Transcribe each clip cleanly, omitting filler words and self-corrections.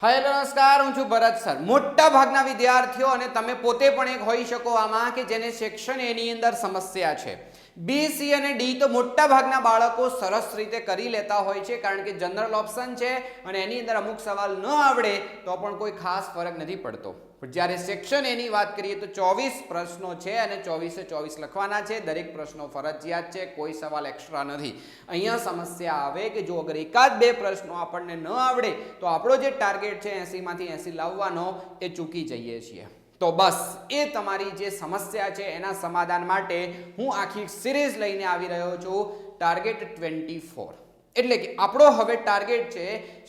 Hello નમસ્કાર, હું છું ભરત સર. મોટા ભાગના વિદ્યાર્થીઓ અને તમે પોતે પણ એક હોઈ શકો આમાં કે જેને સેક્શન એ ની અંદર સમસ્યા છે. બી, સી અને ડી તો મોટા ભાગના બાળકો સરસ રીતે કરી લેતા હોય છે કારણ કે જનરલ ઓપ્શન છે અને એની અંદર અમુક સવાલ ન આવડે તો પણ કોઈ ખાસ ફરક નથી પડતો. પણ જ્યારે સેક્શન એ ની વાત કરીએ તો 24 પ્રશ્નો છે અને 24 લખવાના છે. દરેક પ્રશ્નો ફરજિયાત છે, કોઈ સવાલ એક્સ્ટ્રા નથી. અહીંયા સમસ્યા આવે કે જો અગર એકાદ બે પ્રશ્નો આપણને ન આવડે તો આપણો જે ટાર્ગેટ છે 80 માંથી 80 લાવવાનો એ ચૂકી જઈએ છીએ. તો બસ એ તમારી જે સમસ્યા છે એના સમાધાન માટે હું આખી સિરીઝ લઈને આવી રહ્યો છું, ટાર્ગેટ 24. એટલે કે આપણો હવે ટાર્ગેટ છે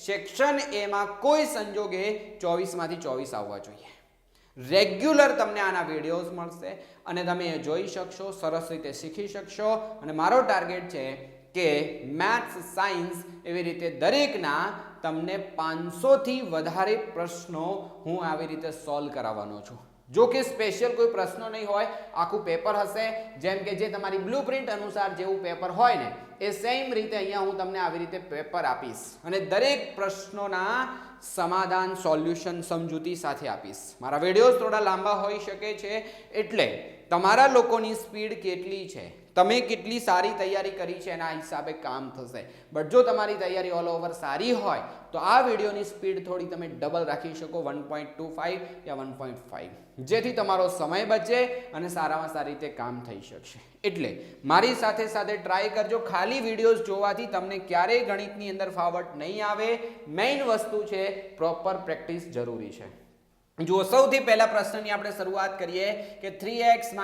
સેક્શન એમાં કોઈ સંજોગે 24 માંથી 24 આવવા જોઈએ. રેગ્યુલર તમને આના વિડીયોઝ મળશે અને તમે એ જોઈ શકશો, સરસ રીતે શીખી શકશો. અને મારો ટાર્ગેટ છે કે મેથ્સ, સાયન્સ એવી રીતે દરેકના તમને 500 થી વધારે પ્રશ્નો હું આવી રીતે સોલ્વ કરાવવાનો છું. જો કે સ્પેશિયલ કોઈ પ્રશ્નો નહીં હોય, આખું પેપર હશે. જેમ કે જે તમારી બ્લુપ્રિન્ટ અનુસાર જેવું પેપર હોય ને એ સેમ રીતે અહીંયા હું તમને આવી રીતે પેપર આપીશ અને દરેક પ્રશ્નોના સમાધાન, સોલ્યુશન સમજૂતી સાથે આપીશ. મારા વિડીયોઝ થોડા લાંબા હોઈ શકે છે એટલે તમારા લોકોની સ્પીડ કેટલી છે, તમે કેટલી સારી તૈયારી કરી છે એના હિસાબે કામ થશે. બટ જો તમારી તૈયારી ઓલ ઓવર સારી હોય તો આ વિડીયોની સ્પીડ થોડી તમે ડબલ રાખી શકો, 1.25 યા 1.5, જેથી તમારો સમય બચે અને સારામાં સારી રીતે કામ થઈ શકશે. એટલે મારી સાથે સાથે ટ્રાય કરજો. ખાલી વિડીયોઝ જોવાથી તમને ક્યારેય ગણિતની અંદર ફાવટ નહીં આવે. મેઇન વસ્તુ છે પ્રોપર પ્રેક્ટિસ જરૂરી છે. જો સૌથી પહેલા પ્રશ્નની આપણે શરૂઆત કરીએ કે 3x -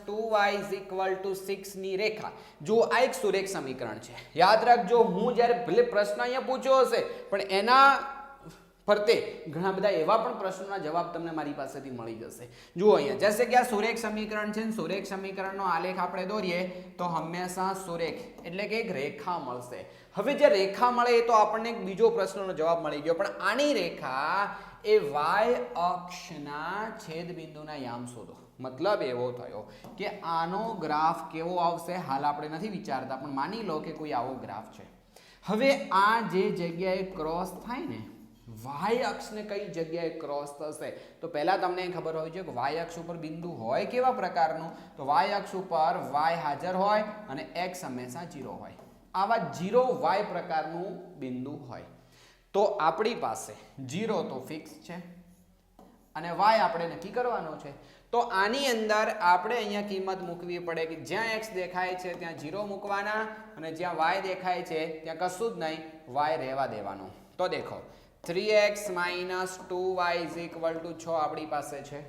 2y = 6 ની રેખા. જો આ એક સુરેખ સમીકરણ છે. યાદ રાખજો, હું જ્યારે ભલે પ્રશ્ન અહીંયા પૂછ્યો હશે પણ એના ફરતે ઘણા બધા એવા પણ પ્રશ્નોના જવાબ તમને મારી પાસેથી મળી જશે. જુઓ અહીંયા જैसे કે આ સુરેખ સમીકરણ છે, સુરેખ સમીકરણનો આલેખ આપણે દોરીએ તો હંમેશા સુરેખ એટલે કે એક રેખા મળશે. હવે જે રેખા મળે એ તો આપણને એક બીજો પ્રશ્નનો જવાબ મળી ગયો, પણ આની રેખા એ y અક્ષના છેદબિંદુના યામ શોધો. મતલબ એવો થયો કે આનો ગ્રાફ કેવો આવશે હાલ આપણે નથી વિચારતા, પણ માની લો કે કોઈ આવો ગ્રાફ છે. હવે આ જે જગ્યાએ ક્રોસ થાય ને, y અક્ષને કઈ જગ્યાએ ક્રોસ થશે તો પહેલા તમને ખબર હોય છે કે y અક્ષ ઉપર બિંદુ હોય કેવા પ્રકારનું, તો y અક્ષ ઉપર y હાજર હોય અને x હંમેશા 0 હોય. આવા 0 y પ્રકારનું બિંદુ હોય તો આપણી પાસે 0 તો ફિક્સ છે અને y આપણે નક્કી કરવાનો છે. તો આની અંદર આપણે અહીંયા કિંમત મૂકવી પડે કે જ્યાં x દેખાય છે ત્યાં 0 મૂકવાના અને જ્યાં y દેખાય છે ત્યાં કશું જ નહીં, y રહેવા દેવાનો. તો દેખો 3x - 2y = 6 આપણી પાસે છે.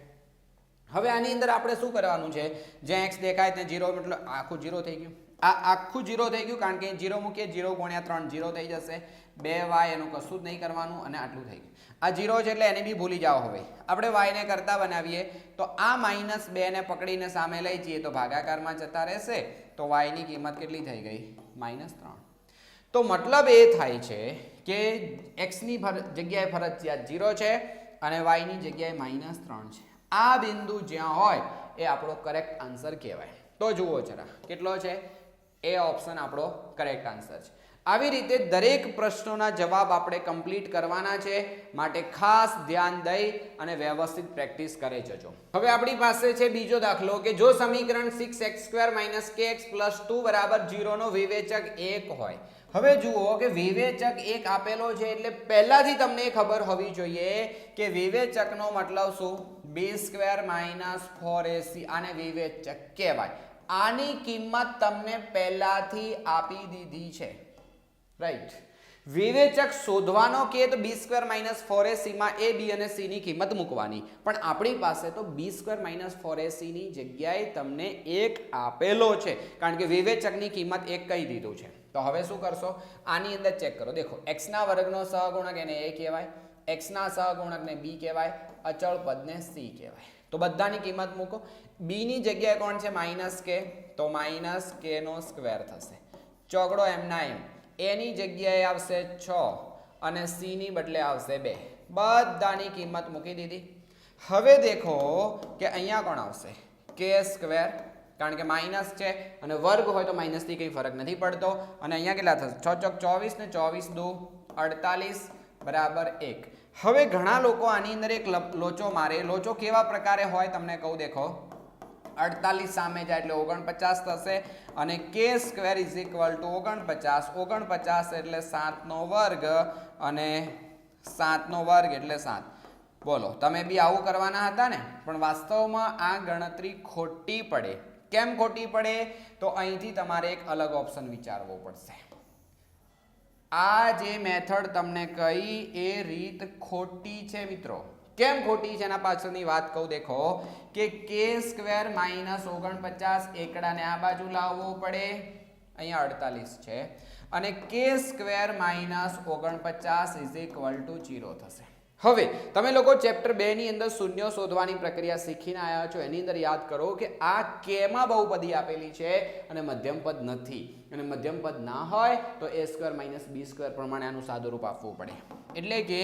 હવે આની અંદર આપણે શું કરવાનું છે, જ્યાં x દેખાય ત્યાં 0 મતલબ આખું 0 થઈ ગયું. આ આખું 0 થઈ ગયું કારણ કે 0 મૂકીએ 0 × 3 0 થઈ જશે. 2y એનું કશું જ નહીં કરવાનું અને આટલું થઈ ગયું. આ 0 છે એટલે એને બી ભૂલી જાઓ. હવે આપણે y ને કરતા બનાવીએ તો આ -2 ને પકડીને સામે લઈ જઈએ તો ભાગાકારમાં જતા રહેશે. તો y ની કિંમત કેટલી થઈ ગઈ? -3. તો મતલબ એ થાય છે કે x ની જગ્યાએ ફરજિયાત 0 છે અને y ની જગ્યાએ -3 છે. આ બિંદુ જ્યાં હોય એ આપણો કરેક્ટ આન્સર કહેવાય. તો જુઓ જરા કેટલો છે, એ ઓપ્શન આપણો કરેક્ટ આન્સર છે. આવી રીતે દરેક પ્રશ્નોના જવાબ આપણે કમ્પ્લીટ કરવાના છે, માટે ખાસ ધ્યાન દઈ અને વ્યવસ્થિત પ્રેક્ટિસ કરે જજો. હવે આપણી પાસે છે બીજો દાખલો કે જો સમીકરણ 6x² - kx + 2 = 0 નો વિવેચક 1 હોય. હવે જુઓ કે વિવેચક 1 આપેલો છે એટલે પહેલાથી તમને ખબર હોવી જોઈએ કે વિવેચકનો મતલબ શું, b² - 4ac. આને વિવેચક કહેવાય. આની કિંમત તમને પહેલાથી આપી દીધી છે, રાઈટ. વિવેચક શોધવાનો કે તો b² - 4ac માં a, b અને c ની કિંમત મૂકવાની, પણ આપણી પાસે તો b² - 4ac ની જગ્યાએ તમને 1 આપેલો છે કારણ કે વિવેચકની કિંમત 1 કહી દીધું છે. તો હવે શું કરશો, આની અંદર ચેક કરો. દેખો x ના વર્ગનો સહગુણક એને a કહેવાય, x ના સહગુણકને b કહેવાય, અચળ પદને c કહેવાય. તો બધાની કિંમત મૂકો. b ની જગ્યાએ કોણ છે, -k, તો -k² થશે. ચોગડો એમના એમ. a ની જગ્યાએ આવશે 6 અને c ની બદલે આવશે 2. બધાની કિંમત મૂકી દીધી. હવે દેખો કે અહીંયા કોણ આવશે, k² કારણ કે માઇનસ છે અને વર્ગ હોય તો માઇનસથી કંઈ ફરક નથી પડતો. અને અહીંયા કેટલા થશે, 6 × 24 ને 24 × 2 = 48 બરાબર 1. હવે ઘણા લોકો આની અંદર એક લોચો મારે. લોચો કેવા પ્રકારે હોય તમને કહું, દેખો 48 સામે જાય એટલે 49 થશે અને k square is equal two 49. 49 એટલે 7 નો વર્ગ અને 7 નો વર્ગ એટલે 7. બોલો, તમે બી આવું કરવાના હતા ને? પણ વાસ્તવમાં આ ગણતરી ખોટી પડે. કેમ ખોટી પડે? તો અહીંથી તમારે એક અલગ ઓપ્શન વિચારવો પડશે. આ જે મેથડ તમને કહી એ રીત ખોટી છે મિત્રો. કેમ ખોટી છે એના પાછળની વાત કહું. દેખો કે k સ્ક્વેર માઇનસ 49 એકડાને આ બાજુ લાવવો પડે, અહીંયા 48 છે, અને k square minus 49 is equal to 0 થશે. હવે તમે લોકો ચેપ્ટર 2 ની અંદર શૂન્યો શોધવાની પ્રક્રિયા શીખીને આવ્યા છો. એની અંદર યાદ કરો કે આ k માં બહુપદી આપેલી છે અને મધ્યમ પદ નથી, અને મધ્યમ પદ ના હોય તો a square minus b square પ્રમાણે આનું સાદું રૂપ આપવું પડે. એટલે કે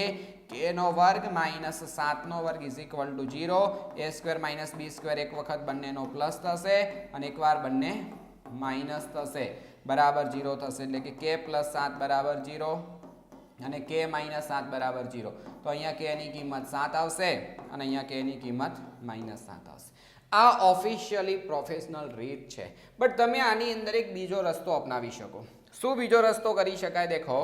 k નો વર્ગ માઇનસ 7 નો વર્ગ is equal to 0. a square minus b square એક વખત બંનેનો પ્લસ થશે અને એકવાર બંને માઇનસ થશે, બરાબર 0 થશે. એટલે કે k પ્લસ 7 બરાબર 0 અને k માઇનસ 7 બરાબર 0. તો અહીંયા k ની કિંમત 7 આવશે અને અહીંયા k ની કિંમત માઇનસ 7 આવશે. આ ઓફિશિયલી પ્રોફેશનલ રીત છે, બટ તમે આની અંદર એક બીજો રસ્તો અપનાવી શકો. શું બીજો રસ્તો કરી શકાય? દેખો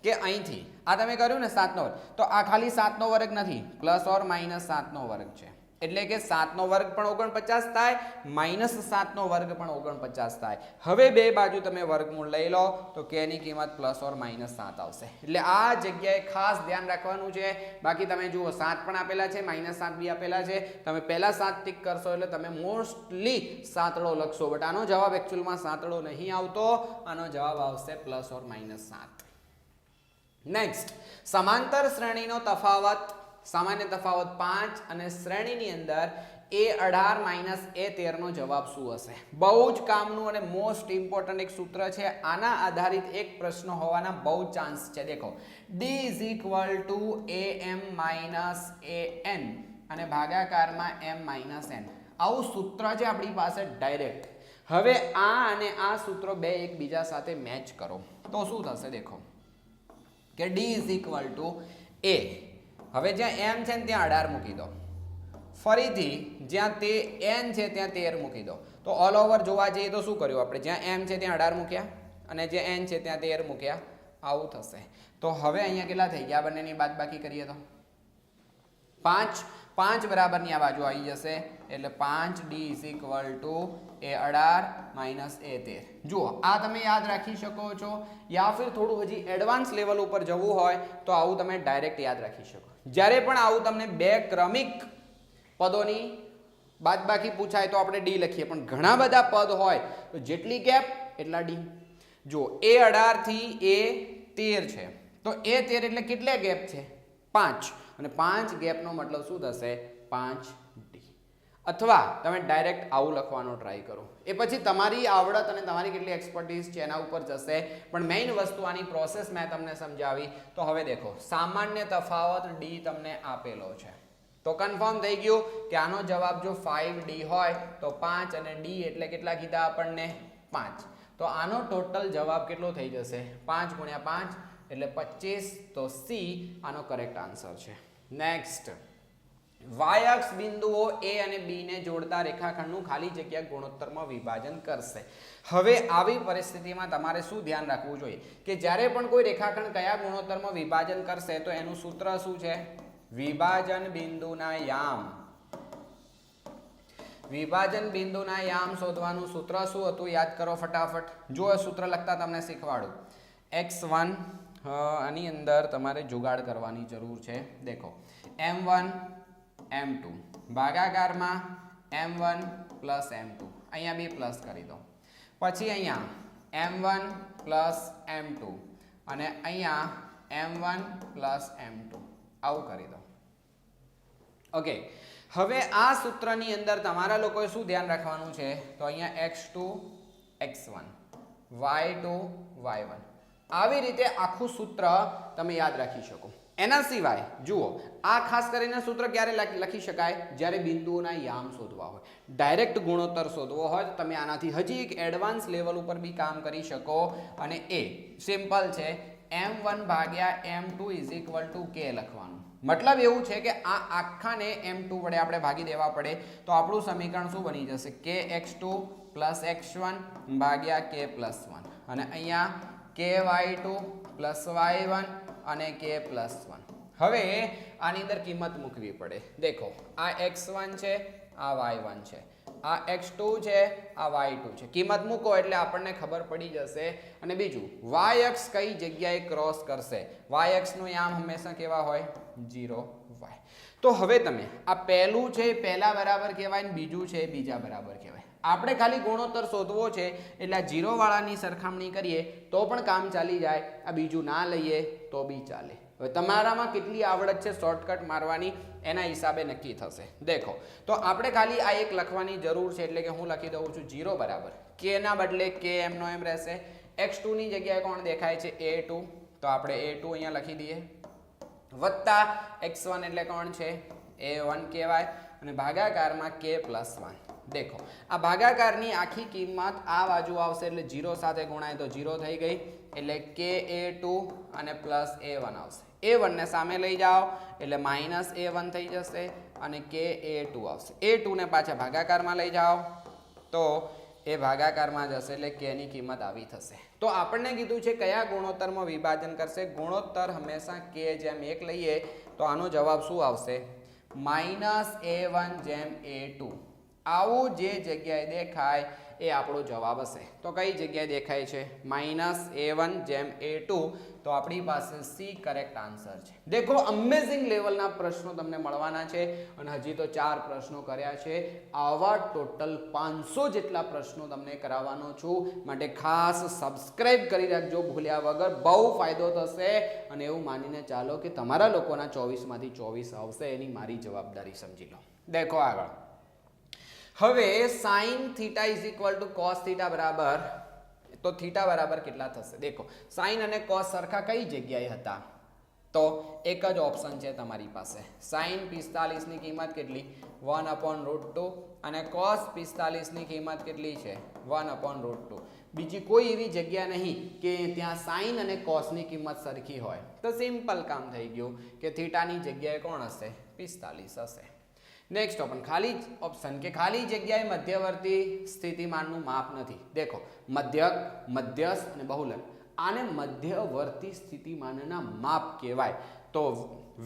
કે અહીંથી આ તમે કર્યું ને 7 નો વર્ગ, તો આ ખાલી 7 નો વર્ગ નથી, પ્લસ ઓર માઇનસ 7 નો વર્ગ છે. એટલે કે 7 નો વર્ગ પણ 49 થાય, માઇનસ 7 નો વર્ગ પણ 49 થાય. હવે બે બાજુ તમે વર્ગમૂળ લઈ લો તો k ની કિંમત પ્લસ ઓર માઇનસ 7 આવશે. એટલે આ જગ્યાએ ખાસ ધ્યાન રાખવાનું છે. બાકી તમે જુઓ 7 પણ આપેલા છે, માઇનસ 7 બી આપેલા છે. તમે પહેલા 7 ટીક કરશો એટલે તમે મોસ્ટલી સાતડો લખશો, બટ આનો જવાબ એકચ્યુઅલમાં સાતડો નહીં આવતો, આનો જવાબ આવશે પ્લસ ઓર માઇનસ 7. નેક્સ્ટ, સમાંતર શ્રેણીનો તફાવત, સામાન્ય તફાવત 5 અને શ્રેણીની અંદર a18 માઇનસ a13 નો જવાબ શું હશે? બહુ જ કામનું અને મોસ્ટ ઇમ્પોર્ટન્ટ એક સૂત્ર છે. આના આધારિત એક પ્રશ્ન હોવાના બહુ ચાન્સ છે. દેખો d is equal two am minus an અને ભાગાકારમાં m માઇનસ n. આવું સૂત્ર છે આપણી પાસે ડાયરેક્ટ. હવે આ અને આ સૂત્રો બે એકબીજા સાથે મેચ કરો તો શું થશે? દેખો કે d is equal two a, હવે જ્યાં m છે ને ત્યાં 18 મૂકી દો, ફરીથી જ્યાં તે n છે ત્યાં 13 મૂકી દો. તો ઓલ ઓવર જોવા જઈએ તો શું કર્યું આપણે? જ્યાં m છે ત્યાં 18 મૂક્યા અને જ્યાં n છે ત્યાં 13 મૂક્યા, આવું થશે. તો હવે અહીંયા કેટલા થઈ ગયા? બંનેની બાદબાકી કરીએ તો 5 બરાબરની આ બાજુ આવી જશે, એટલે 5d is equal two a18 minus a13. જુઓ આ તમે યાદ રાખી શકો છો, યા ફિર થોડું હજી એડવાન્સ લેવલ ઉપર જવું હોય તો આવું તમે ડાયરેક્ટ યાદ રાખી શકો. જ્યારે પણ આવું તમને બે ક્રમિક પદોની બાદબાકી પૂછાય તો આપણે d લખીએ, પણ ઘણા બધા પદ હોય તો જેટલી ગેપ એટલા d. જો a18 થી a13 છે તો a13 એટલે કેટલા ગેપ છે? 5, અને 5 ગેપનો મતલબ શું થશે? 5d. અથવા તમે ડાયરેક્ટ આવું લખવાનો ટ્રાય કરો, એ પછી તમારી આવડત અને તમારી કેટલી એક્સપર્ટીઝ છે એના ઉપર જશે. પણ મેઇન વસ્તુ આની પ્રોસેસ મેં તમને સમજાવી. તો હવે દેખો સામાન્ય તફાવત d તમને આપેલો છે, તો કન્ફર્મ થઈ ગયું કે આનો જવાબ જો 5d હોય તો 5 અને d એટલે કેટલા કીધા આપણને? 5. તો આનો ટોટલ જવાબ કેટલો થઈ જશે? 5 ગુણ્યા 5 એટલે 25. તો c આનો કરેક્ટ આન્સર છે. નેક્સ્ટ, y અક્ષ બિંદુઓ a અને b ને જોડતા રેખાખંડનું ખાલી જગ્યા ગુણોત્તરમાં વિભાજન કરશે. હવે આવી પરિસ્થિતિમાં તમારે શું ધ્યાન રાખવું જોઈએ કે જ્યારે પણ કોઈ રેખાખંડ કયા ગુણોત્તરમાં વિભાજન કરશે તો એનું સૂત્ર શું છે? વિભાજન બિંદુના યામ. વિભાજન બિંદુના યામ શોધવાનું સૂત્ર શું હતું? યાદ કરો ફટાફટ. જો સૂત્ર લખતા તમને શીખવાડું. x1 આની અંદર તમારે જુગાડ કરવાની જરૂર છે. દેખો m1 m2 ભાગાકારમાં m1 plus m2, અહીંયા બી પ્લસ કરી દો. પછી અહીંયા m1 પ્લસ m2 અને અહીંયા m1 પ્લસ m2, આવું કરી દો. ઓકે, હવે આ સૂત્રની અંદર તમારા લોકોએ શું ધ્યાન રાખવાનું છે? તો અહીંયા x2 x1 y2 y1, આવી રીતે આખું સૂત્ર તમે યાદ રાખી શકો. એના સિવાય જુઓ આ ખાસ કરીને સૂત્ર ક્યારે લખી શકાય? જ્યારે બિંદુઓના યામ શોધવા હોય. ડાયરેક્ટ ગુણોત્તર શોધવો હોય તો તમે આનાથી હજી એક એડવાન્સ લેવલ ઉપર બી કામ કરી શકો. અને એ સિમ્પલ છે, m1 ભાગ્યા m2 is equal two k લખવાનું. મતલબ એવું છે કે આ આખાને m2 વડે આપણે ભાગી દેવા પડે તો આપણું સમીકરણ શું બની જશે? kx2 પ્લસ x1 ભાગ્યા k પ્લસ 1 અને અહીંયા ky2 પ્લસ y1 અને k પ્લસ 1. હવે આની અંદર કિંમત મૂકવી પડે. દેખો આ x1 છે, આ y1 છે, આ x2 છે, આ y2 છે. કિંમત મૂકો એટલે આપણને ખબર પડી જશે. અને બીજું y અક્ષ કઈ જગ્યાએ ક્રોસ કરશે? y અક્ષનું યામ હંમેશા કેવા હોય? 0y. તો હવે તમે આ પહેલું છે પહેલા બરાબર કહેવાય ને બીજું છે બીજા બરાબર કહેવાય. આપણે ખાલી ગુણોત્તર શોધવો છે એટલે આ 0 વાળાની સરખામણી કરીએ તો પણ કામ ચાલી જાય. આ બીજું ના લઈએ તો બી ચાલે. હવે તમારામાં કેટલી આવડત છે શોર્ટકટ મારવાની એના હિસાબે નક્કી થશે. દેખો તો આપણે ખાલી આ એક લખવાની જરૂર છે એટલે કે હું લખી દઉં છું 0 બરાબર k ના બદલે k એમનો એમ રહેશે. x2 ની જગ્યાએ કોણ દેખાય છે? a2. તો આપણે a2 અહીંયા લખી દઈએ વત્તા x1 એટલે કોણ છે? a1 કહેવાય અને ભાગાકારમાં k પ્લસ 1. દેખો આ ભાગાકારની આખી કિંમત આ બાજુ આવશે એટલે 0 સાથે ગુણાય તો 0 થઈ ગઈ એટલે ka2 અને પ્લસ a1 આવશે. a1 ને સામે લઈ જાઓ એટલે માઇનસ a1 થઈ જશે અને ka2 આવશે. a2 ને પાછા ભાગાકારમાં લઈ જાઓ તો એ ભાગાકારમાં જશે એટલે k ની કિંમત આવી થશે. તો આપણને કીધું છે કયા ગુણોત્તરમાં વિભાજન કરશે. ગુણોત્તર હંમેશા k જેમ 1 લઈએ તો આનો જવાબ શું આવશે? માઇનસ a1 જેમ a2. આવું જે જગ્યાએ દેખાય એ આપણો જવાબ હશે. તો કઈ જગ્યાએ દેખાય છે? માઇનસ a1 જેમ a2. તો આપણી પાસે સી કરેક્ટ આન્સર છે. દેખો અમેઝિંગ લેવલના પ્રશ્નો તમને મળવાના છે અને હજી તો 4 પ્રશ્નો કર્યા છે. આવા ટોટલ 500 જેટલા પ્રશ્નો તમને કરાવવાનો છું. માટે ખાસ સબસ્ક્રાઇબ કરી રાખજો ભૂલ્યા વગર. બહુ ફાયદો થશે અને એવું માનીને ચાલો કે તમારા લોકોના 24 માંથી 24 આવશે એની મારી જવાબદારી સમજી લો. દેખો આગળ હવે sin theta is equal two cos theta બરાબર તો થીટા બરાબર કેટલા થશે? દેખો sin અને cos સરખા કઈ જગ્યાએ હતા? તો એક જ ઓપ્શન છે તમારી પાસે. sin 45 ની કિંમત કેટલી? 1/√2 અને cos 45 ની કિંમત કેટલી છે? 1/√2. બીજી કોઈ એવી જગ્યા નહીં કે ત્યાં sin અને cos ની કિંમત સરખી હોય. તો સિમ્પલ કામ થઈ ગયું કે થીટાની જગ્યાએ કોણ હશે? 45 હશે. નેક્સ્ટ ખાલી ઓપ્શન કે ખાલી જગ્યાએ મધ્યવર્તી સ્થિતિમાનનું માપ નથી. દેખો મધ્યક, મધ્યસ્થ અને બહુલક આને મધ્યવર્તી સ્થિતિમાનના માપ કહેવાય. તો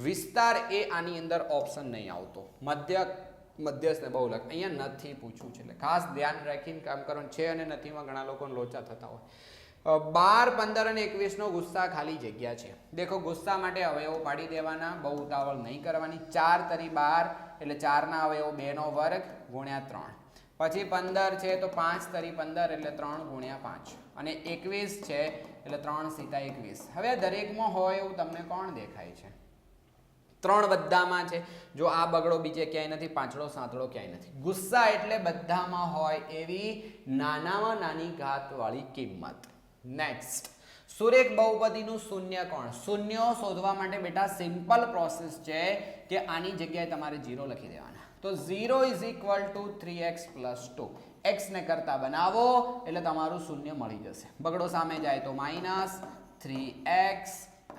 વિસ્તાર એ આની અંદર ઓપ્શન નહીં આવતો. મધ્યક, મધ્યસ્થ અને બહુલક અહીંયા નથી પૂછવું છે એટલે ખાસ ધ્યાન રાખીને કામ કરવાનું છે. અને નથીમાં ઘણા લોકોને લોચા થતા હોય. 12, 15 અને 21 નો ગુસ્સા ખાલી જગ્યા છે. દેખો ગુસ્સા માટે અવયવો પાડી દેવાના, બહુ ઉતાવળ નહીં કરવાની. 4 તરી 12 એટલે 4 ના અવયવો 2 નો વર્ગ ગુણ્યા 3. પછી 15 છે તો 5 તરી 15 એટલે 3 ગુણ્યા 5 અને 21 છે એટલે 3 સીધા 21. હવે દરેકમાં હોય એવું તમને કોણ દેખાય છે? 3 બધામાં છે. જો આ બગડો બીજે ક્યાંય નથી, પાંચડો સાતડો ક્યાંય નથી. ગુસ્સા એટલે બધામાં હોય એવી નાનામાં નાની ઘાતવાળી કિંમત. નેક્સ્ટ સુરેખ બહુપદીનું શૂન્ય કોણ? શૂન્ય શોધવા માટે બેટા સિમ્પલ પ્રોસેસ છે કે આની જગ્યાએ તમારે 0 લખી દેવાના. તો 0 is equal two 3x plus 2. x ને કરતા બનાવો એટલે તમારું શૂન્ય મળી જશે. બગડો સામે જાય તો માઇનસ 3x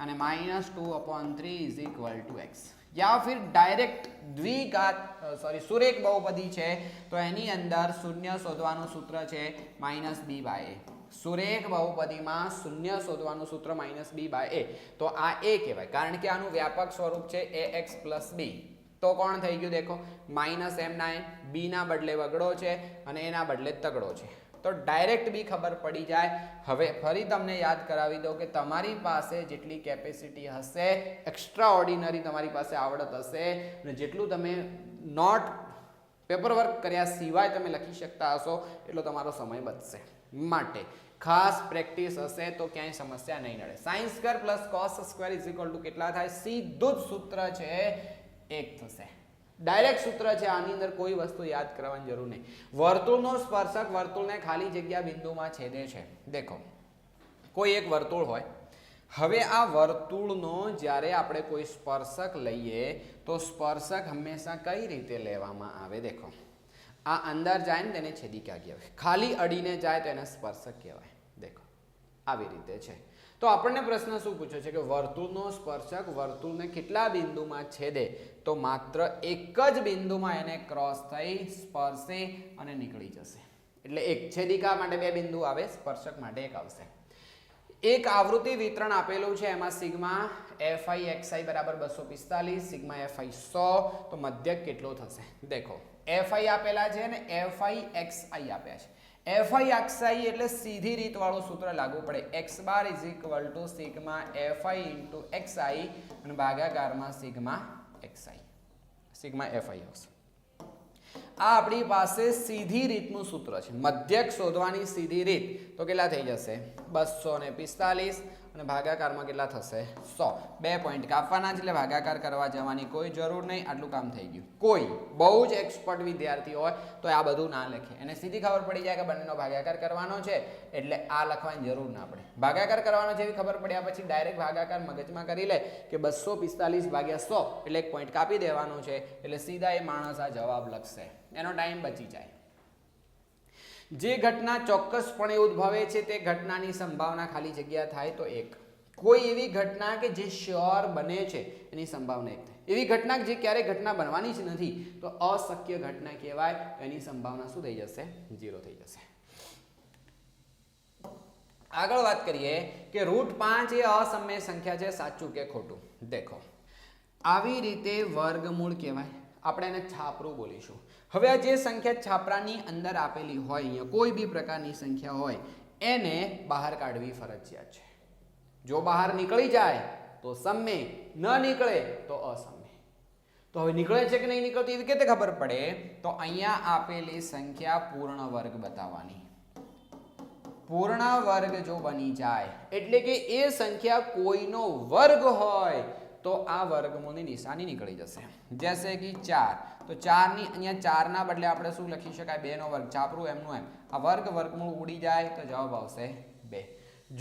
અને minus 2/3 is equal to x. યા ફિર ડાયરેક્ટ દ્વિઘાત સુરેખ બહુપદી છે તો એની અંદર શૂન્ય શોધવાનું સૂત્ર છે -b/a. સુરેખ બહુપદીમાં શૂન્ય શોધવાનું સૂત્ર -b/a. તો આ a કહેવાય કારણ કે આનું વ્યાપક સ્વરૂપ છે ax + b. તો કોણ થઈ ગયું? દેખો -m9. b ના બદલે વગડો છે અને એના બદલે તગડો છે. તો ડાયરેક્ટ બી ખબર પડી જાય. હવે ફરી તમને યાદ કરાવી દઉં કે તમારી પાસે જેટલી કેપેસિટી હશે, એક્સ્ટ્રા ઓર્ડિનરી તમારી પાસે આવડત હશે અને જેટલું તમે નોટ પેપર વર્ક કર્યા સિવાય તમે લખી શકતા હશો એટલો તમારો સમય બચશે. માટે ખાસ પ્રેક્ટિસ હશે તો ક્યાંય સમસ્યા નહીં નડે. sin² + cos² કેટલા થાય? સીધું જ સૂત્ર છે 1 થશે. ડાયરેક્ટ સૂત્ર છે. આની અંદર કોઈ વસ્તુ યાદ કરવાની જરૂર નહીં. વર્તુળનો સ્પર્શક વર્તુળને ખાલી જગ્યા બિંદુમાં છેદે છે. દેખો કોઈ એક વર્તુળ હોય. હવે આ વર્તુળનો જ્યારે આપણે કોઈ સ્પર્શક લઈએ તો સ્પર્શક હંમેશા કઈ રીતે લેવામાં આવે? દેખો આ અંદર જાય ને તેને છેદિકા કહેવાય. ખાલી અડીને જાય તો એને સ્પર્શક કહેવાય. દેખો આવી રીતે છે. તો આપણને પ્રશ્ન શું પૂછ્યો છે કે વર્તુળનો સ્પર્શક વર્તુળને કેટલા બિંદુમાં છેદે, તો માત્ર એક જ બિંદુમાં એને ક્રોસ થઈ સ્પર્શે અને નીકળી જશે. એટલે એક છેદિકા માટે 2 બિંદુ આવે, સ્પર્શક માટે 1 આવશે. એક આવૃત્તિ વિતરણ આપેલું છે, એમાં સિગ્મા fi xi બરાબર 245, સિગ્મા fi 100, તો મધ્યક કેટલો થશે? દેખો fi આપેલા છે ને fi xi આપ્યા છે. fi xi એટલે સીધી રીત વાળું સૂત્ર લાગુ પડે, x bar is equal to sigma fi into xi અને ભાગાકારમાં સિગ્મા xi, સિગ્મા fi આવશે. આ આપણી પાસે સીધી રીતનું સૂત્ર છે. મધ્યક શોધવાની સીધી રીત તો કેટલા થઈ જશે? 245 અને ભાગાકારમાં કેટલા થશે? 100. 2 પોઈન્ટ કાપવાના છે એટલે ભાગાકાર કરવા જવાની કોઈ જરૂર નહીં. આટલું કામ થઈ ગયું. કોઈ બહુ જ એક્સપર્ટ વિદ્યાર્થી હોય તો આ બધું ના લખે, એને સીધી ખબર પડી જાય કે બંનેનો ભાગાકાર કરવાનો છે એટલે આ લખવાની જરૂર ના પડે. ભાગાકાર કરવાનો છે એવી ખબર પડ્યા પછી ડાયરેક્ટ ભાગાકાર મગજમાં કરી લે કે 245 ભાગ્યા 100 એટલે 1 પોઈન્ટ કાપી દેવાનો છે એટલે સીધા એ માણસ આ જવાબ લખશે, એનો ટાઈમ બચી જાય. જે ઘટના ચોક્કસપણે ઉદ્ભવે છે તે ઘટનાની સંભાવના ખાલી જગ્યા થાય તો 1. કોઈ એવી ઘટના કે જે શ્યોર બને છે એની સંભાવના 1 થાય. એવી ઘટના જે ક્યારે ઘટના બનવાની જ નથી તો અશક્ય ઘટના કહેવાય, એની સંભાવના શું થઈ જશે? 0 થઈ જશે. આગળ વાત કરીએ કે √5 એ અસમય સંખ્યા છે, સાચું કે ખોટું? દેખો આવી રીતે વર્ગમૂળ કહેવાય, આપણે એને છાપરું બોલીશું. હવે આ જે સંખ્યા છાપરાની અંદર આપેલી હોય, અહીંયા કોઈ બી પ્રકારની સંખ્યા હોય એને બહાર કાઢવી ફરજિયાત છે. જો બહાર નીકળી જાય તો સમય, ન નીકળે તો અસમય. તો હવે નીકળે છે કે નહીં નીકળતી એવી કેતે ખબર પડે? તો અહીંયા આપેલી સંખ્યા પૂર્ણ વર્ગ બતાવવાની. પૂર્ણ વર્ગ જો બની જાય એટલે કે એ સંખ્યા કોઈનો વર્ગ હોય તો આ વર્ગમૂળની નિશાની નીકળી જશે. જૈસે કે 4, તો 4 ની અહીંયા 4 ના બદલે આપણે શું લખી શકાય? 2 નો વર્ગ. છાપરું એમનું એમ. આ વર્ગમૂળ ઉડી જાય તો જવાબ આવશે 2.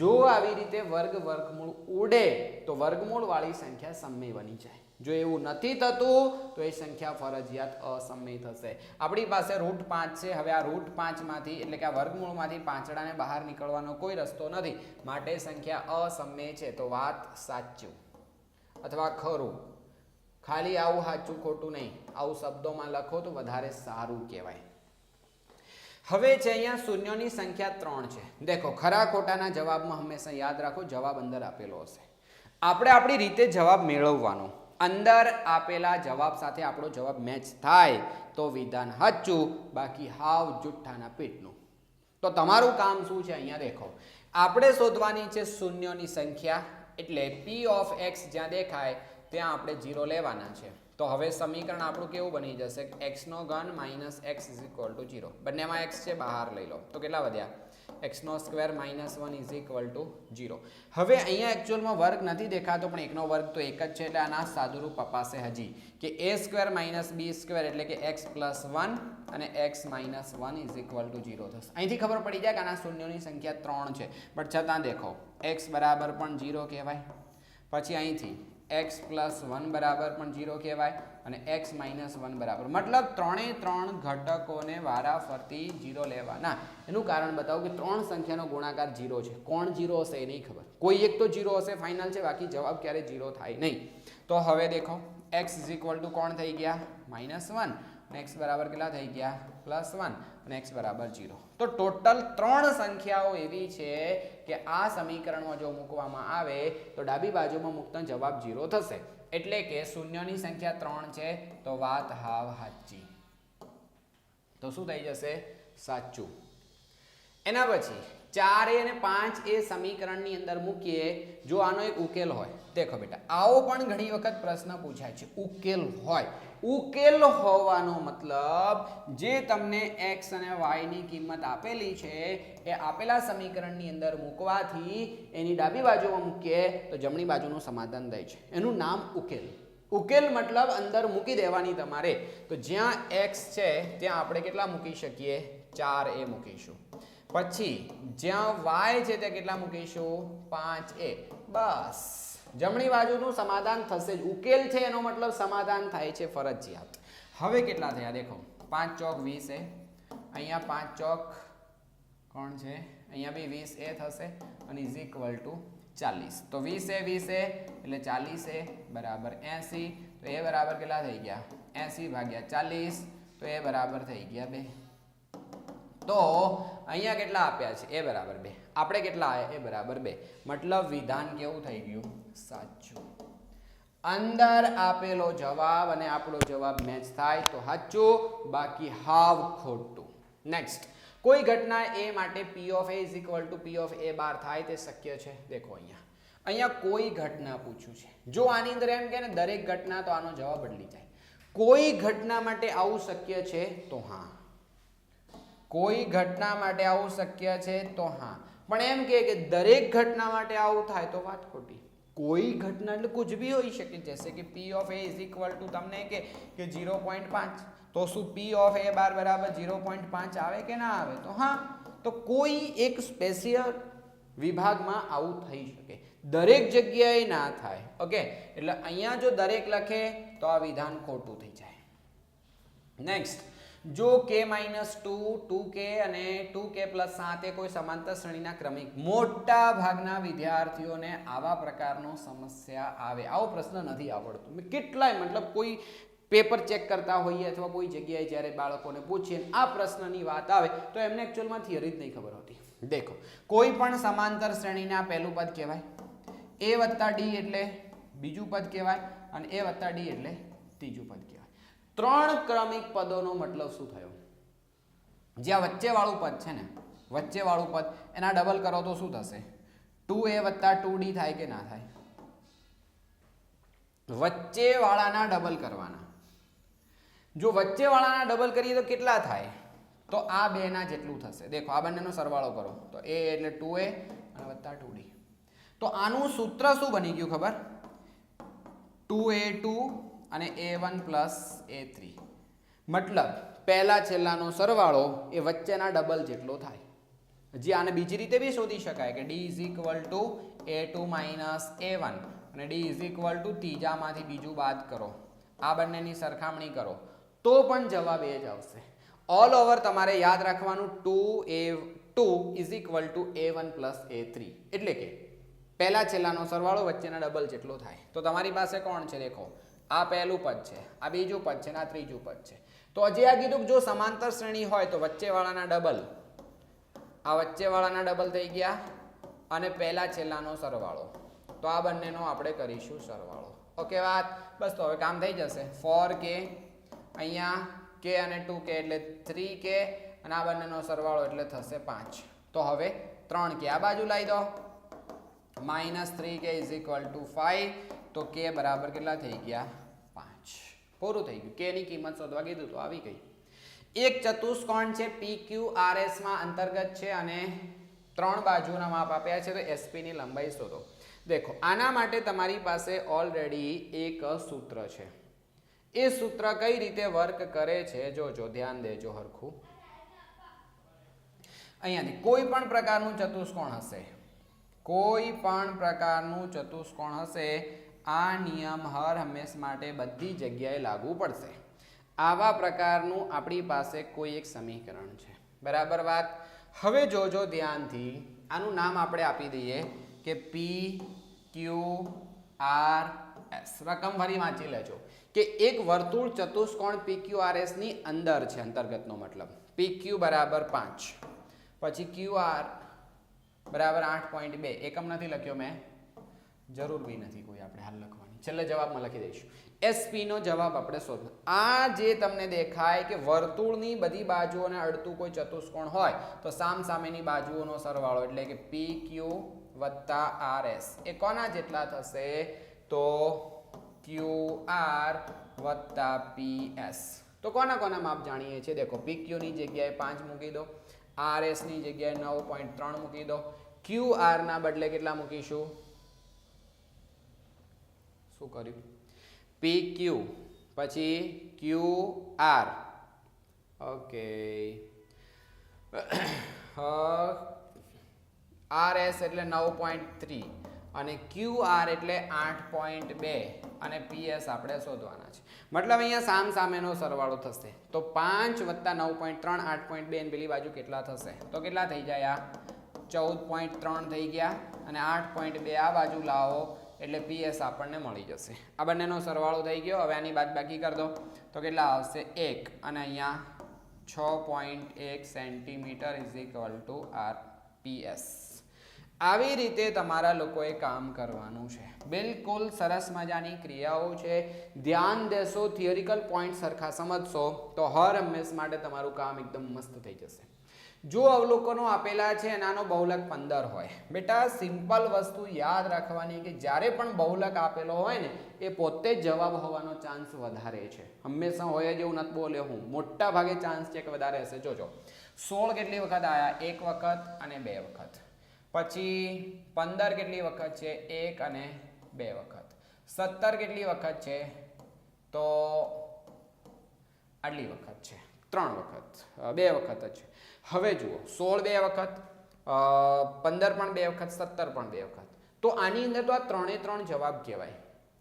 જો આવી રીતે વર્ગમૂળ ઉડે તો વર્ગમૂળ વાળી સંખ્યા સમય બની જાય. જો એવું નથી થતું તો એ સંખ્યા ફરજિયાત અસમય થશે. આપણી પાસે √5 છે. હવે આ √5 માંથી એટલે કે આ વર્ગમૂળમાંથી પાંચડાને બહાર નીકળવાનો કોઈ રસ્તો નથી, માટે સંખ્યા અસમય છે. તો વાત સાચું અથવા ખરું. ખાલી આવું સાચું ખોટું નહીં, આવું શબ્દોમાં લખો તો વધારે સારું કહેવાય. હવે છે અહીંયા શૂન્યોની સંખ્યા 3 છે. દેખો ખરા ખોટાના જવાબમાં હંમેશા યાદ રાખો જવાબ અંદર આપેલો હશે. આપણે આપણી રીતે જવાબ મેળવવાનો. અંદર આપેલા જવાબ સાથે આપણો જવાબ મેચ થાય તો વિધાન સાચું, બાકી હાવ જુઠ્ઠાના પેટનું. તો તમારું કામ શું છે? અહીંયા દેખો આપણે શોધવાની છે શૂન્યોની સંખ્યા, એટલે p ઓફ x જ્યાં દેખાય ત્યાં આપણે 0 લેવાના છે. તો હવે સમીકરણ આપણું કેવું બની જશે? x નો ઘન minus x is equal to 0. બંનેમાં x છે, બહાર લઈ લો તો કેટલા વધ્યા? x નો square minus 1 is equal to 0. હવે અહીંયા એકચ્યુઅલમાં વર્ગ નથી દેખાતો પણ એકનો વર્ગ તો એક જ છે એટલે આના સાદુરૂપ અપાશે હજી કે a square minus b square એટલે કે x પ્લસ 1 અને x minus 1 is equal to 0 થશે. અહીંથી ખબર પડી જાય કે આના શૂન્યોની સંખ્યા 3 છે, પણ છતાં દેખો x બરાબર પણ 0 કહેવાય. પછી અહીંથી x પ્લસ 1 બરાબર પણ 0 કહેવાય અને x માઇનસ 1 બરાબર, મતલબ 3 ઘટકોને વારાફરતી 0 લેવાના. એનું કારણ બતાવું કે 3 સંખ્યાનો ગુણાકાર 0 છે. કોણ 0 હશે એ નહીં ખબર. કોઈ એક તો 0 હશે ફાઇનલ છે, બાકી જવાબ ક્યારે 0 થાય નહીં. તો હવે દેખો x ઇઝ ઇક્વલ ટુ કોણ થઈ ગયા? -1 અને x બરાબર કેટલા થઈ ગયા? +1 અને x બરાબર 0. તો ટોટલ 3 સંખ્યાઓ એવી છે કે આ સમીકરણમાં જો મૂકવામાં આવે તો ડાબી બાજુમાં મૂકતા જવાબ 0 થશે. એટલે કે શૂન્યની સંખ્યા 3 છે તો વાત હાવ સાચી. તો શું થઈ જશે? સાચું. એના પછી 4a અને 5a સમીકરણની અંદર મૂકીએ. જો આનો એક ઉકેલ હોય, દેખો બેટા આવો પણ ઘણી વખત પ્રશ્ન પૂછાય છે. ઉકેલ હોય, ઉકેલ હોવાનો મતલબ જે તમને x અને y ની કિંમત આપેલી છે એ આપેલા સમીકરણની અંદર મૂકવાથી એની ડાબી બાજુમાં મૂકીએ તો જમણી બાજુનું સમાધાન થાય છે. એનું નામ ઉકેલ. ઉકેલ મતલબ અંદર મૂકી દેવાની તમારે. તો જ્યાં x છે ત્યાં આપણે કેટલા મૂકી શકીએ? 4a મૂકીશું. પછી જ્યાં y છે ત્યાં કેટલા મૂકીશું? 5a. બસ જમણી બાજુનું સમાધાન થશે જ. ઉકેલ છે એનો મતલબ સમાધાન થાય છે ફરજિયાત. હવે કેટલા થયા? દેખો 5 ચોક 20a, અહીંયા 5 ચોક કોણ છે? અહીંયા બી 20a થશે અને ઇઝ ઇક્વલ ટુ 40. તો 20 એટલે 40 બરાબર 80. તો એ બરાબર કેટલા થઈ ગયા? 80 ભાગ્યા 40. તો એ બરાબર થઈ ગયા 2. તો અહીંયા કેટલા આપ્યા છે? એ બરાબર 2. આપણે કેટલા આવ્યા? એ બરાબર 2. મતલબ વિધાન કેવું થઈ ગયું? સાચું. અંદર આપેલો જવાબ અને આપણો જવાબ મેચ થાય તો સાચું, બાકી હાવ ખોટું. નેક્સ્ટ, કોઈ ઘટના a માટે p of a is equal to p of a બાર થાય તે શક્ય છે? દેખો અહીંયા કોઈ ઘટના પૂછ્યું છે. જો આની અંદર એમ કે ને દરેક ઘટના, તો આનો જવાબ બદલી જાય. કોઈ ઘટના માટે આવું શક્ય છે તો હા. કોઈ ઘટના માટે આવું શક્ય છે તો હા. પણ એમ કે દરેક ઘટના માટે આવું થાય તો વાત ખોટી. કોઈ ઘટના એટલે कुछ भी હોઈ શકે. जैसे कि p of a is equal to તમને કે 0.5, તો શું p of a બાર બરાબર 0.5 આવે કે ના આવે? તો હા. તો કોઈ એક સ્પેશિયલ વિભાગમાં આવું થઈ શકે, દરેક જગ્યાએ ના થાય. ઓકે, એટલે અહીંયા જો દરેક લખે તો આ વિધાન ખોટું થઈ જાય. નેક્સ્ટ, જો k-2, 2k અને 2k+7 એ કોઈ સમાંતર શ્રેણીના ક્રમિક, મોટા ભાગના વિદ્યાર્થીઓને આવા પ્રકારનો સમસ્યા આવે. આવો પ્રશ્ન નથી આવડતો. મેં કેટલાય મતલબ કોઈ પેપર ચેક કરતા હોઈએ અથવા કોઈ જગ્યાએ જ્યારે બાળકોને પૂછીએ આ પ્રશ્નની વાત આવે તો એમને એકચ્યુઅલમાં થિયરી જ નહીં ખબર હોતી. દેખો, કોઈ પણ સમાંતર શ્રેણીના પહેલું પદ કહેવાય, a + d એટલે બીજું પદ કહેવાય, અને a + d એટલે ત્રીજું પદ કહેવાય. 3 ક્રમિક પદોનો મતલબ શું થયો? જ્યાં વચ્ચેવાળું પદ છે ને, વચ્ચેવાળું પદ એના ડબલ કરો તો શું થશે? 2a + 2d થાય કે ના થાય? વચ્ચેવાળાના ડબલ કરવાના. જો વચ્ચેવાળાના ડબલ કરીએ તો કેટલા થાય? તો આ બેના જેટલું થશે. દેખો, આ બંનેનો સરવાળો કરો તો a એટલે 2a અને + 2d. તો આનું સૂત્ર શું બની ગયું ખબર? 2a2 અને a1 + a3. મતલબ પહેલા છેલ્લાનો સરવાળો એ વચ્ચેના ડબલ જેટલો થાય. હજી આને બીજી રીતે બી શોધી શકાય કે d = a2 - a1 અને d = ત્રીજામાંથી બીજું બાદ કરો, આ બંનેની સરખામણી કરો તો પણ જવાબ એ જ આવશે. ઓલ ઓવર તમારે યાદ રાખવાનું 2a2 = a1 + a3, એટલે કે પહેલા છેલ્લાનો સરવાળો વચ્ચેના ડબલ જેટલો થાય. તો તમારી પાસે કોણ છે? દેખો, આ પહેલું પદ છે, આ બીજું પદ છે, આ ત્રીજું પદ છે. તો હજી આ કીધું જો સમાંતર શ્રેણી હોય તો વચ્ચેવાળાના ડબલ, આ વચ્ચેવાળાના ડબલ થઈ ગયા અને પહેલા છેલ્લાનો સરવાળો. તો આ બંનેનો આપણે કરીશું સરવાળો. ઓકે વાત? બસ, તો હવે કામ થઈ જશે. 4k, અહીંયા k અને 2k એટલે 3k, અને આ બંનેનો સરવાળો એટલે થશે 5. તો હવે 3k આ બાજુ લાવી દો, -3k = 5. તો k બરાબર કેટલા થઈ ગયા? 5. પૂરું થઈ ગયું. k ની કિંમત શોધવા કીધું તો આવી ગઈ. એક ચતુષ્કોણ છે, PQRS માં અંતર્ગત છે અને 3 બાજુના માપ આપ્યા છે. તો SP ની લંબાઈ શોધો. દેખો, આના માટે તમારી પાસે ઓલરેડી એક સૂત્ર છે. એ સૂત્ર કઈ રીતે વર્ક કરે છે જોજો, ધ્યાન દેજો હરખું. અહીંયાથી કોઈ પણ પ્રકારનું ચતુષ્કોણ હશે, કોઈ પણ પ્રકારનું ચતુષ્કોણ હશે, આ નિયમ હર હંમેશ માટે બધી જગ્યાએ લાગુ પડશે. આવા પ્રકારનું આપણી પાસે કોઈ એક સમીકરણ છે. બરાબર વાત? હવે જોજો ધ્યાનથી, આનું નામ આપણે આપી દઈએ કે PQRS. રકમ ફરી વાંચી લેજો કે એક વર્તુળ ચતુષ્કોણ PQRS ની અંદર છે, અંતર્ગતનો મતલબ. PQ બરાબર 5, પછી QR બરાબર 8.2. એકમ નથી લખ્યો મેં, જરૂર બી નથી કોઈ આપણે હાલ લખવાની, છેલ્લે જવાબમાં લખી દઈશું. SP નો જવાબ આપણે શોધો. આ જે તમને દેખાય કે વર્તુળની બધી બાજુઓને અડતું કોઈ ચતુષ્કોણ હોય તો સામસામેની બાજુઓનો સરવાળો એટલે કે PQ + RS એ કોના જેટલા થશે? તો QR + PS. તો કોના કોના માપ જાણીએ છીએ? દેખો, PQ ની જગ્યાએ 5 મૂકી દો, RS ની જગ્યાએ 9.3 મૂકી દો, QR ના બદલે કેટલા મૂકીશું? શું કર્યું? PQ પછી QR. ઓકે, RS એટલે 9.3 અને QR એટલે 8.2 અને PS આપણે શોધવાના છે. મતલબ અહીંયા સામ સામેનો સરવાળો થશે. તો 5 + 9.3 8.2 અને પેલી બાજુ કેટલા થશે? તો કેટલા થઈ જાય? આ 14.3 થઈ ગયા અને 8.2 આ બાજુ લાવો એટલે PS આપણને મળી જશે. આ બંનેનો સરવાળો થઈ ગયો. હવે આની બાદબાકી કરી દો તો કેટલા આવશે 1 અને અહીંયા 6.1 centimetre is equal two RPS. આવી રીતે તમારા લોકોએ કામ કરવાનું છે. બિલકુલ સરસ મજાની ક્રિયાઓ છે. ધ્યાન દેશો, થિયરિકલ પોઈન્ટ સરખા સમજશો તો હર હંમેશ માટે તમારું કામ એકદમ મસ્ત થઈ જશે. જો અવલોકનો આપેલા છે એનાનો બહુલક 15 હોય, બેટા સિમ્પલ વસ્તુ યાદ રાખવાની કે જ્યારે પણ બહુલક આપેલો હોય ને એ પોતે જ જવાબ હોવાનો ચાન્સ વધારે છે. હંમેશા હોય જ એવું નથી બોલ્યો હું, મોટા ભાગે ચાન્સ છે કે વધારે હશે. જોજો 16 કેટલી વખત આયા? 1 વખત અને 2 વખત. પછી 15 કેટલી વખત છે? 1 અને 2 વખત. 17 કેટલી વખત છે? તો આટલી વખત છે, 3 વખત, 2 વખત જ છે. હવે જુઓ 16 2 વખત, 15 પણ 2 વખત, 17 પણ 2 વખત. તો આની અંદર તો આ 3 એ 3 જવાબ કહેવાય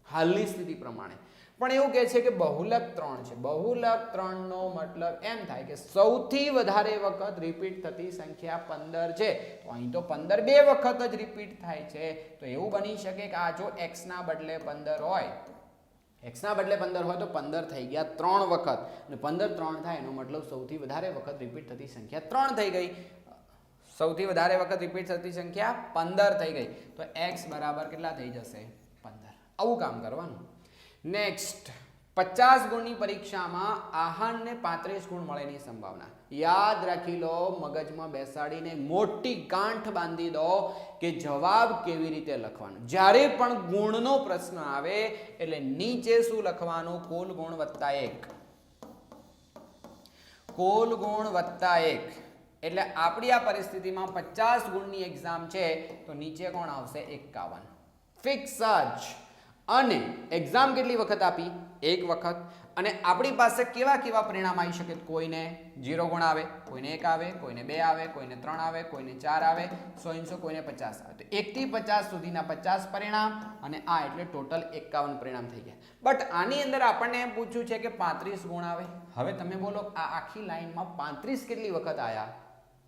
હાલની સ્થિતિ પ્રમાણે. પણ એવું કહે છે કે બહુલક 3 છે. બહુલક 3 નો મતલબ એમ થાય કે સૌથી વધારે વખત રિપીટ થતી સંખ્યા 15 છે. તો અહીં તો 15 2 વખત જ રિપીટ થાય છે. તો એવું બની શકે કે આ જો x ના બદલે 15 હોય, x ના બદલે 15 હોય તો 15 થઈ ગયા 3 વખત અને 15 3 થાય એનો મતલબ સૌથી વધારે વખત રિપીટ થતી સંખ્યા 3 થઈ ગઈ. સૌથી વધારે વખત રિપીટ થતી સંખ્યા 15 થઈ ગઈ. તો x બરાબર કેટલા થઈ જશે? 15. આવું કામ કરવાનું. નેક્સ્ટ 50 ગુણની પરીક્ષામાં આહારને 35 ગુણ મળેની સંભાવના. યાદ રાખી લો, મગજમાં બેસાડીને મોટી ગાંઠ બાંધી દો કે જવાબ કેવી રીતે લખવાનો. જ્યારે પણ ગુણનો પ્રશ્ન આવે એટલે નીચે શું લખવાનું? કુલ ગુણ વત્તા 1. કુલ ગુણ વત્તા 1 એટલે આપણી આ પરિસ્થિતિમાં 50 ગુણની એક્ઝામ છે તો નીચે કોણ આવશે? 51. ફિક્સ જ. અને એક્ઝામ કેટલી વખત આપી? 1 વખત. અને આપણી પાસે કેવા કેવા પરિણામ આવી શકે? કોઈને 0 ગુણ આવે, કોઈને 1 આવે, કોઈને 2 આવે, કોઈને 3 આવે, કોઈને 4 આવે, 100 કોઈને 50 આવે. તો 1 થી 50 સુધીના 50 પરિણામ અને આ એટલે ટોટલ 51 પરિણામ થઈ ગયા. બટ આની અંદર આપણને એમ પૂછ્યું છે કે 35 ગુણ આવે. હવે તમે બોલો આ આખી લાઈનમાં 35 કેટલી વખત આયા?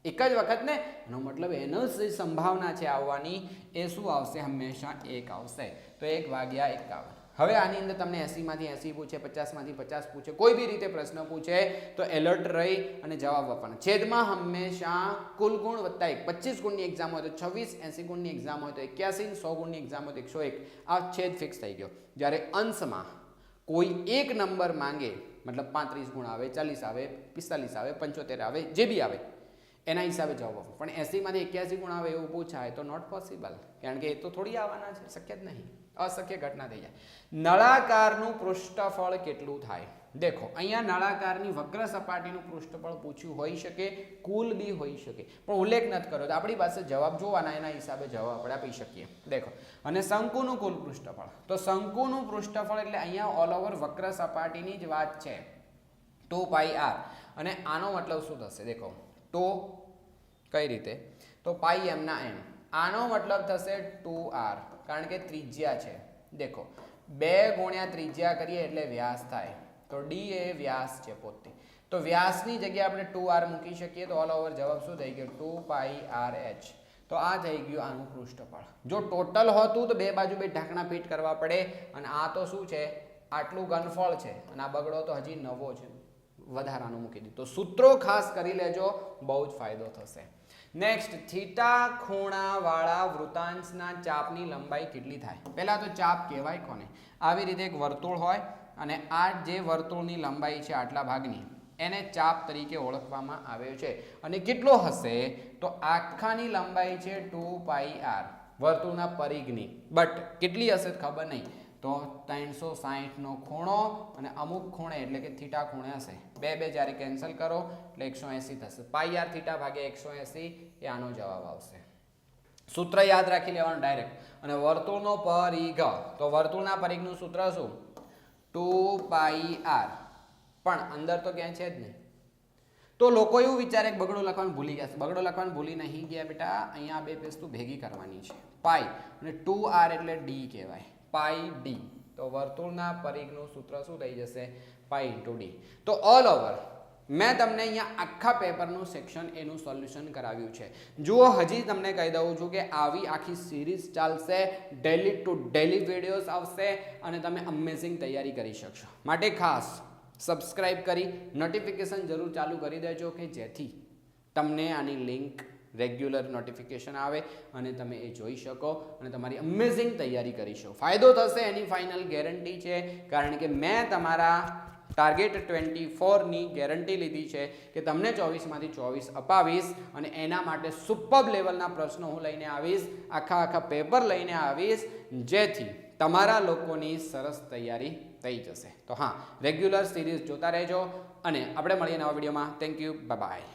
એક જ વખત ને. એનો મતલબ એનો જે સંભાવના છે આવવાની એ શું આવશે? હંમેશા 1 આવશે. તો 1 ભાગ્યા 51. હવે આની અંદર તમને 80 માંથી 80 પૂછે, 50 માંથી 50 પૂછે, કોઈ બી રીતે પ્રશ્ન પૂછે તો એલર્ટ રહી અને જવાબ આપવાનો. છેદમાં હંમેશા કુલ ગુણ વત્તા 1. 25 ગુણની એક્ઝામ હોય તો 26, 80 ગુણની એક્ઝામ હોય તો 81, 100 ગુણની એક્ઝામ હોય તો 101. આ છેદ ફિક્સ થઈ ગયો. જ્યારે અંશમાં કોઈ એક નંબર માંગે, મતલબ 35 ગુણ આવે, 40 આવે, 45 આવે, 75 આવે, જે બી આવે એના હિસાબે જવાબ આપો. પણ 80 માંથી 81 ગુણ આવે એવું પૂછાય તો નોટ પોસિબલ, કારણ કે એ તો થોડી આવવાના છે, શક્ય જ નહીં, અશક્ય ઘટના થઈ જાય. નળાકારનું પૃષ્ઠફળ કેટલું થાય? દેખો અહીંયા નળાકારની વક્ર સપાટીનું પૃષ્ઠફળ પૂછ્યું હોઈ શકે, કુલ બી હોઈ શકે, પણ ઉલ્લેખ નથી કર્યો તો આપણી પાસે જવાબ જોવાના, એના હિસાબે જવાબ આપણે આપી શકીએ. દેખો અને શંકુનું કુલ પૃષ્ઠફળ, તો શંકુનું પૃષ્ઠફળ એટલે અહીંયા ઓલ ઓવર વક્ર સપાટીની જ વાત છે, 2πr. અને આનો મતલબ શું થશે? દેખો તો કઈ રીતે? તો પાઈ એમ ના એમ. આનો મતલબ થશે 2r, કારણ કે ત્રિજ્યા છે. દેખો 2 ગુણ્યા ત્રિજ્યા કરીએ એટલે વ્યાસ થાય, તો d એ વ્યાસ છે પોતે. તો વ્યાસની જગ્યાએ આપણે 2r મૂકી શકીએ તો ઓલ ઓવર જવાબ શું થઈ ગયો? 2πrh. તો આ થઈ ગયું આનું પૃષ્ઠફળ. જો ટોટલ હોતું તો બે બાજુ બે ઢાંકણા ફિટ કરવા પડે, અને આ તો શું છે? આટલું ઘનફળ છે અને આ બગડો તો હજી નવો છે, વધારાનું મૂકી દીધું. તો સૂત્રો ખાસ કરી લેજો, બહુ જ ફાયદો થશે. નેક્સ્ટ, થીટા ખૂણા વાળા વૃતાંશના ચાપની લંબાઈ કેટલી થાય? પહેલા તો ચાપ કહેવાય કોને? આવી રીતે એક વર્તુળ હોય અને આ જે વર્તુળની લંબાઈ છે આટલા ભાગની, એને ચાપ તરીકે ઓળખવામાં આવે છે. અને કેટલો હશે? તો આખાની લંબાઈ છે 2πr, વર્તુળના પરિઘની. બટ કેટલી હશે ખબર નહીં. તો 360 નો ખૂણો અને અમુક ખૂણે એટલે કે થીટા ખૂણે હશે. બે જ્યારે કેન્સલ કરો એટલે 180 થશે. πr થીટા ભાગ્યા 180 એ આનો જવાબ આવશે. સૂત્ર યાદ રાખી લેવાનું ડાયરેક્ટ. અને વર્તુળનો પરિઘ, તો વર્તુળના પરિઘનું સૂત્ર શું? 2πr. પણ અંદર તો ક્યાંય છે જ નહીં. તો લોકો એવું વિચારે કે બગડો લખવાનું ભૂલી ગયા છે. બગડો લખવાનું ભૂલી નહીં ગયા બેટા. અહીંયા બે વસ્તુ ભેગી કરવાની છે. પાઈ અને 2r એટલે d કહેવાય, પાઈ d. તો વર્તુળના પરિઘનું સૂત્ર શું થઈ જશે? પાઈ * d. તો ઓલ ઓવર મેં તમને અહીંયા આખા પેપરનું સેક્શન એનું સોલ્યુશન કરાવ્યું છે. જુઓ, હજી તમને કહી દઉં છું કે આવી આખી સિરીઝ ચાલશે, ડેલી ટુ ડેલી વિડીયોઝ આવશે અને તમે અમેઝિંગ તૈયારી કરી શકશો. માટે ખાસ સબસ્ક્રાઇબ કરી નોટિફિકેશન જરૂર ચાલુ કરી દેજો કે જેથી તમને આની લિંક રેગ્યુલર નોટિફિકેશન આવે અને તમે એ જોઈ શકો અને તમારી અમેઝિંગ તૈયારી કરી શકો. ફાયદો થશે એની ફાઇનલ ગેરંટી છે, કારણ કે મેં તમારા ટાર્ગેટ 24ની ગેરંટી લીધી છે કે તમને 24માંથી 24 અપાવીશ અને એના માટે સુપર લેવલના પ્રશ્નો હું લઈને આવીશ, આખા પેપર લઈને આવીશ, જેથી તમારા લોકોની સરસ તૈયારી થઈ જશે. તો હા, રેગ્યુલર સિરીઝ જોતા રહેજો અને આપણે મળીએ નવા વિડીયોમાં. Thank you, bye bye.